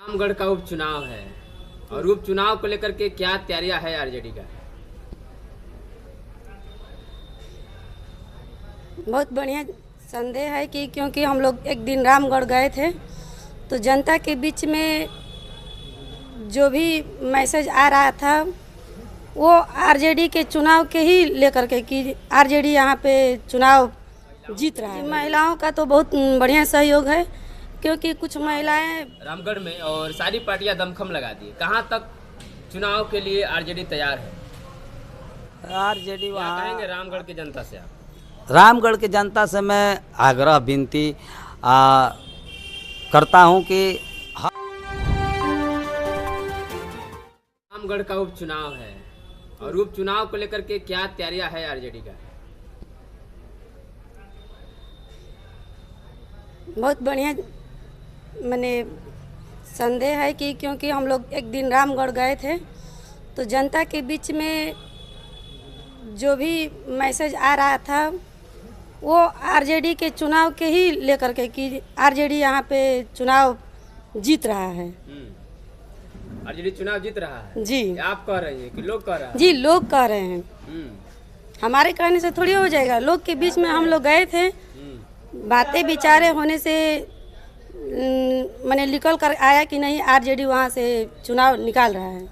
रामगढ़ का उपचुनाव है और उपचुनाव को लेकर के क्या तैयारियां है आरजेडी का? बहुत बढ़िया संदेह है कि क्योंकि हम लोग एक दिन रामगढ़ गए थे तो जनता के बीच में जो भी मैसेज आ रहा था वो आरजेडी के चुनाव के ही लेकर के कि आरजेडी यहाँ पे चुनाव जीत रहा है। महिलाओं का तो बहुत बढ़िया सहयोग है क्योंकि कुछ महिलाएं रामगढ़ में और सारी पार्टियां दमखम लगा दी। कहां तक चुनाव के लिए आरजेडी तैयार है? आरजेडी क्या वहाँ कहेंगे रामगढ़ की जनता से आप? रामगढ़ की जनता से मैं आग्रह विनती करता हूँ कि रामगढ़ का उपचुनाव है और उपचुनाव को लेकर के क्या तैयारियां है आरजेडी का? बहुत बढ़िया मैंने संदेह है कि क्योंकि हम लोग एक दिन रामगढ़ गए थे तो जनता के बीच में जो भी मैसेज आ रहा था वो आरजेडी के चुनाव के ही लेकर के कि आरजेडी यहाँ पे चुनाव जीत रहा है। आरजेडी चुनाव जीत रहा है जी। आप कह रहे हैं कि लोग कह रहे हैं? जी, लोग कह रहे हैं। हमारे कहने से थोड़ी हो जाएगा। लोग के बीच में हम लोग गए थे, बातें विचारे होने से मैंने निकल कर आया कि नहीं आरजेडी वहाँ से चुनाव निकाल रहा है।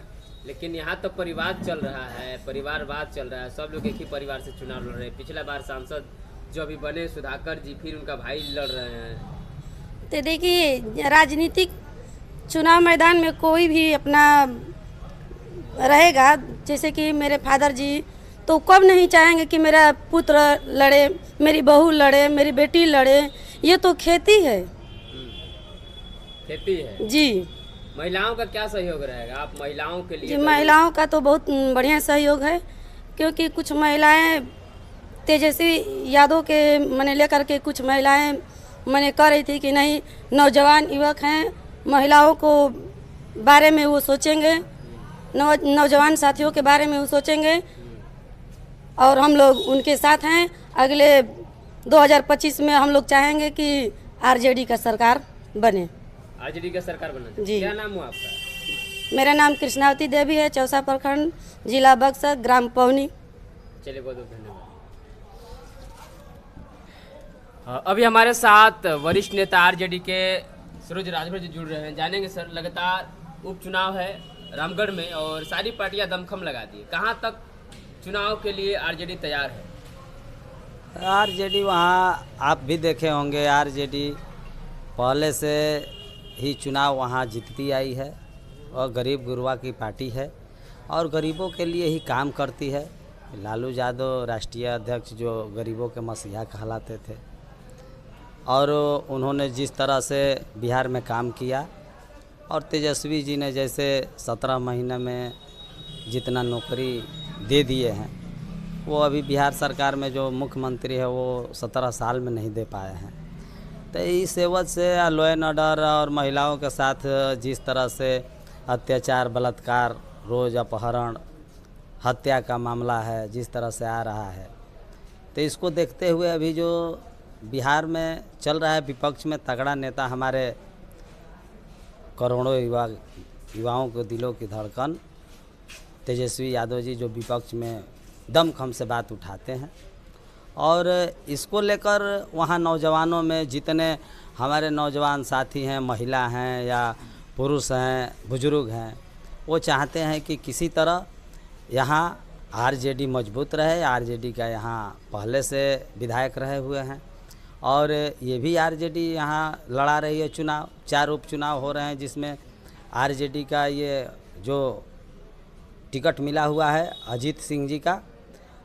लेकिन यहाँ तो परिवार चल रहा है, परिवारवाद चल रहा है, सब लोग एक ही परिवार से चुनाव लड़ रहे हैं। पिछला बार सांसद जो अभी बने सुधाकर जी, फिर उनका भाई लड़ रहे हैं। तो देखिए, राजनीतिक चुनाव मैदान में कोई भी अपना रहेगा, जैसे कि मेरे फादर जी तो कब नहीं चाहेंगे कि मेरा पुत्र लड़े, मेरी बहू लड़े, मेरी बेटी लड़े। ये तो खेती है। खेती है जी। महिलाओं का क्या सहयोग रहेगा? आप महिलाओं के लिए? जी, महिलाओं का तो बहुत बढ़िया सहयोग है क्योंकि कुछ महिलाएं तेजस्वी यादव के मैंने लेकर के कुछ महिलाएं मैंने कह रही थी कि नहीं, नौजवान युवक हैं, महिलाओं को बारे में वो सोचेंगे, नौजवान साथियों के बारे में वो सोचेंगे और हम लोग उनके साथ हैं। अगले 2025 में हम लोग चाहेंगे कि आरजेडी का सरकार बने। आरजेडी का सरकार बनना जी। क्या नाम हुआ आपका? मेरा नाम कृष्णावती देवी है, चौसा प्रखंड, जिला बक्सर, ग्राम पवनी। चलिए, बहुत बहुत धन्यवाद। अभी हमारे साथ वरिष्ठ नेता आरजेडी के सरोज राजभर जी जुड़ रहे हैं। जानेंगे सर, लगातार उपचुनाव है रामगढ़ में और सारी पार्टियां दमखम लगा दी। कहां तक चुनाव के लिए आरजेडी तैयार है? आरजेडी वहाँ आप भी देखे होंगे, आरजेडी पहले से ही चुनाव वहाँ जीतती आई है और गरीब गुरबा की पार्टी है और गरीबों के लिए ही काम करती है। लालू यादव राष्ट्रीय अध्यक्ष जो गरीबों के मसीहा कहलाते थे और उन्होंने जिस तरह से बिहार में काम किया और तेजस्वी जी ने जैसे 17 महीने में जितना नौकरी दे दिए हैं वो अभी बिहार सरकार में जो मुख्यमंत्री है वो 17 साल में नहीं दे पाए हैं। तो इस एवज से लॉ एंड ऑर्डर और महिलाओं के साथ जिस तरह से अत्याचार, बलात्कार, रोज़ अपहरण, हत्या का मामला है जिस तरह से आ रहा है, तो इसको देखते हुए अभी जो बिहार में चल रहा है, विपक्ष में तगड़ा नेता हमारे करोड़ों युवाओं के दिलों की धड़कन तेजस्वी यादव जी जो विपक्ष में दमखम से बात उठाते हैं और इसको लेकर वहाँ नौजवानों में जितने हमारे नौजवान साथी हैं, महिला हैं या पुरुष हैं, बुजुर्ग हैं, वो चाहते हैं कि किसी तरह यहाँ आरजेडी मजबूत रहे। आरजेडी का यहाँ पहले से विधायक रहे हुए हैं और ये भी आरजेडी यहाँ लड़ा रही है चुनाव। 4 उपचुनाव हो रहे हैं जिसमें आरजेडी का ये जो टिकट मिला हुआ है अजीत सिंह जी का,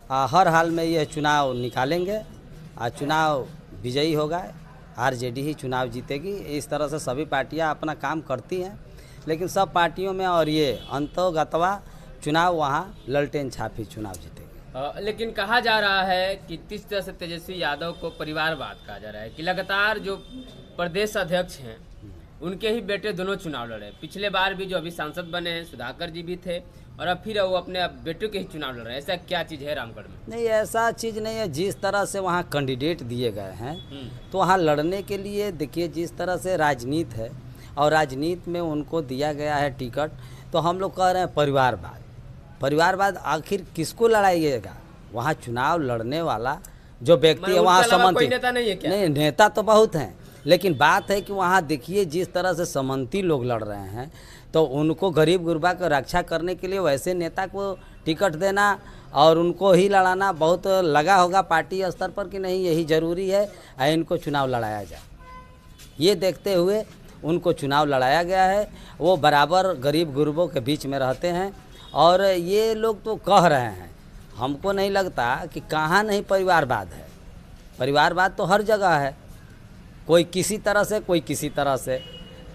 हर हाल में यह चुनाव निकालेंगे और चुनाव विजयी होगा, आरजेडी ही चुनाव जीतेगी। इस तरह से सभी पार्टियां अपना काम करती हैं, लेकिन सब पार्टियों में और ये अंतोगतवा चुनाव वहाँ ललटेन छापी चुनाव जीतेगी। लेकिन कहा जा रहा है कि किस तरह से तेजस्वी यादव को परिवारवाद कहा जा रहा है कि लगातार जो प्रदेश अध्यक्ष हैं उनके ही बेटे दोनों चुनाव लड़े। पिछले बार भी जो अभी सांसद बने हैं सुधाकर जी भी थे और अब फिर वो अपने बेटे के ही चुनाव लड़ रहे हैं। ऐसा क्या चीज़ है रामगढ़ में? नहीं, ऐसा चीज़ नहीं है। जिस तरह से वहाँ कैंडिडेट दिए गए हैं तो वहाँ लड़ने के लिए देखिए जिस तरह से राजनीति है और राजनीति में उनको दिया गया है टिकट, तो हम लोग कह रहे हैं परिवारवाद। परिवारवाद आखिर किसको लड़ाइएगा? वहाँ चुनाव लड़ने वाला जो व्यक्ति है वहाँ समंती नेता नहीं है क्या? नहीं, नेता तो बहुत हैं, लेकिन बात है कि वहाँ देखिए जिस तरह से समंती लोग लड़ रहे हैं, तो उनको गरीब गुरबा को रक्षा करने के लिए वैसे नेता को टिकट देना और उनको ही लड़ाना बहुत लगा होगा पार्टी स्तर पर कि नहीं यही ज़रूरी है और इनको चुनाव लड़ाया जाए। ये देखते हुए उनको चुनाव लड़ाया गया है। वो बराबर गरीब गुरबों के बीच में रहते हैं और ये लोग तो कह रहे हैं, हमको नहीं लगता कि कहाँ नहीं परिवारवाद है। परिवारवाद तो हर जगह है, कोई किसी तरह से कोई किसी तरह से,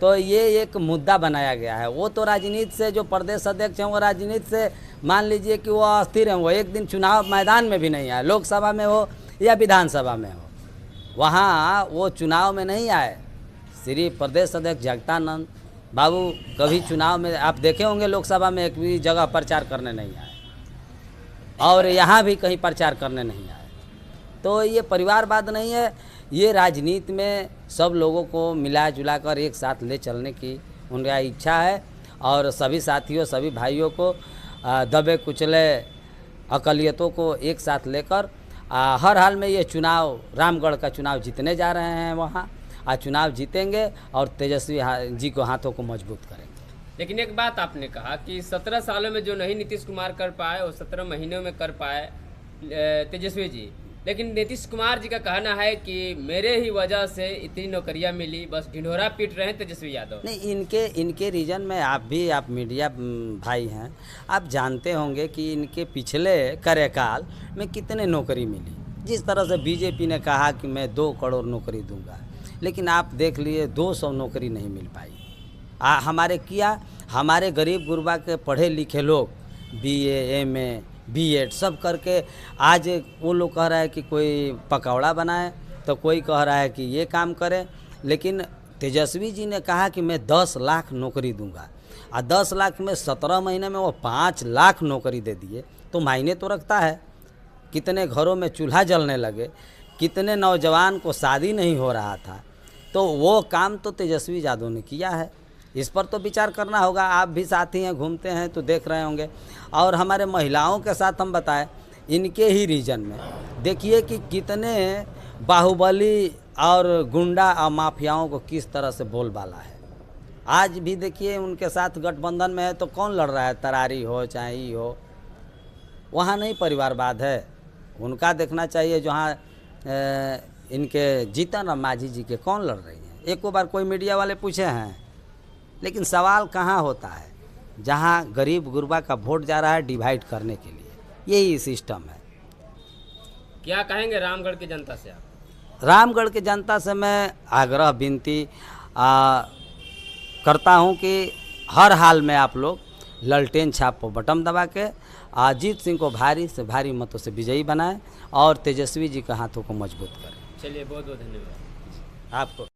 तो ये एक मुद्दा बनाया गया है। वो तो राजनीति से जो प्रदेश अध्यक्ष हैं वो राजनीति से मान लीजिए कि वो अस्थिर हैं, वो एक दिन चुनाव मैदान में भी नहीं आए, लोकसभा में हो या विधानसभा में हो, वहाँ वो चुनाव में नहीं आए। श्री प्रदेश अध्यक्ष जगदानंद बाबू कभी चुनाव में आप देखे होंगे लोकसभा में एक भी जगह प्रचार करने नहीं आए और यहाँ भी कहीं प्रचार करने नहीं आए। तो ये परिवारवाद नहीं है, ये राजनीति में सब लोगों को मिला जुला कर एक साथ ले चलने की उनका इच्छा है और सभी साथियों सभी भाइयों को दबे कुचले अकलियतों को एक साथ लेकर हर हाल में ये चुनाव रामगढ़ का चुनाव जीतने जा रहे हैं। वहाँ चुनाव जीतेंगे और तेजस्वी जी को हाथों को मजबूत करेंगे। लेकिन एक बात आपने कहा कि 17 सालों में जो नहीं नीतीश कुमार कर पाए वो 17 महीनों में कर पाए तेजस्वी जी, लेकिन नीतीश कुमार जी का कहना है कि मेरे ही वजह से इतनी नौकरियां मिली, बस ढिंढोरा पीट रहे हैं तेजस्वी यादव। नहीं, इनके रीजन में आप मीडिया भाई हैं, आप जानते होंगे कि इनके पिछले कार्यकाल में कितने नौकरी मिली। जिस तरह से बीजेपी ने कहा कि मैं 2 करोड़ नौकरी दूंगा, लेकिन आप देख लिए 200 नौकरी नहीं मिल पाई। हमारे गरीब गुरबा के पढ़े लिखे लोग BA MA B.Ed सब करके आज वो लोग कह रहा है कि कोई पकौड़ा बनाए, तो कोई कह रहा है कि ये काम करे। लेकिन तेजस्वी जी ने कहा कि मैं 10 लाख नौकरी दूंगा और 10 लाख में 17 महीने में वो 5 लाख नौकरी दे दिए, तो मायने तो रखता है। कितने घरों में चूल्हा जलने लगे, कितने नौजवान को शादी नहीं हो रहा था, तो वो काम तो तेजस्वी यादव ने किया है। इस पर तो विचार करना होगा। आप भी साथी हैं, घूमते हैं तो देख रहे होंगे। और हमारे महिलाओं के साथ हम बताएं, इनके ही रीजन में देखिए कि कितने बाहुबली और गुंडा और माफियाओं को किस तरह से बोलबाला है। आज भी देखिए उनके साथ गठबंधन में है तो कौन लड़ रहा है, तरारी हो चाहे ही हो, वहाँ नहीं परिवारवाद है। उनका देखना चाहिए जहाँ इनके जीतन और मांझी जी के कौन लड़ रही हैं। एक बार कोई मीडिया वाले पूछे हैं, लेकिन सवाल कहाँ होता है जहाँ गरीब गुरबा का वोट जा रहा है डिवाइड करने के लिए। यही सिस्टम है। क्या कहेंगे रामगढ़ की जनता से आप? रामगढ़ की जनता से मैं आग्रह विनती करता हूँ कि हर हाल में आप लोग ललटेन छाप पर बटन दबा के अजीत सिंह को भारी से भारी मतों से विजयी बनाएं और तेजस्वी जी के हाथों को मजबूत करें। चलिए, बहुत बहुत धन्यवाद आपको।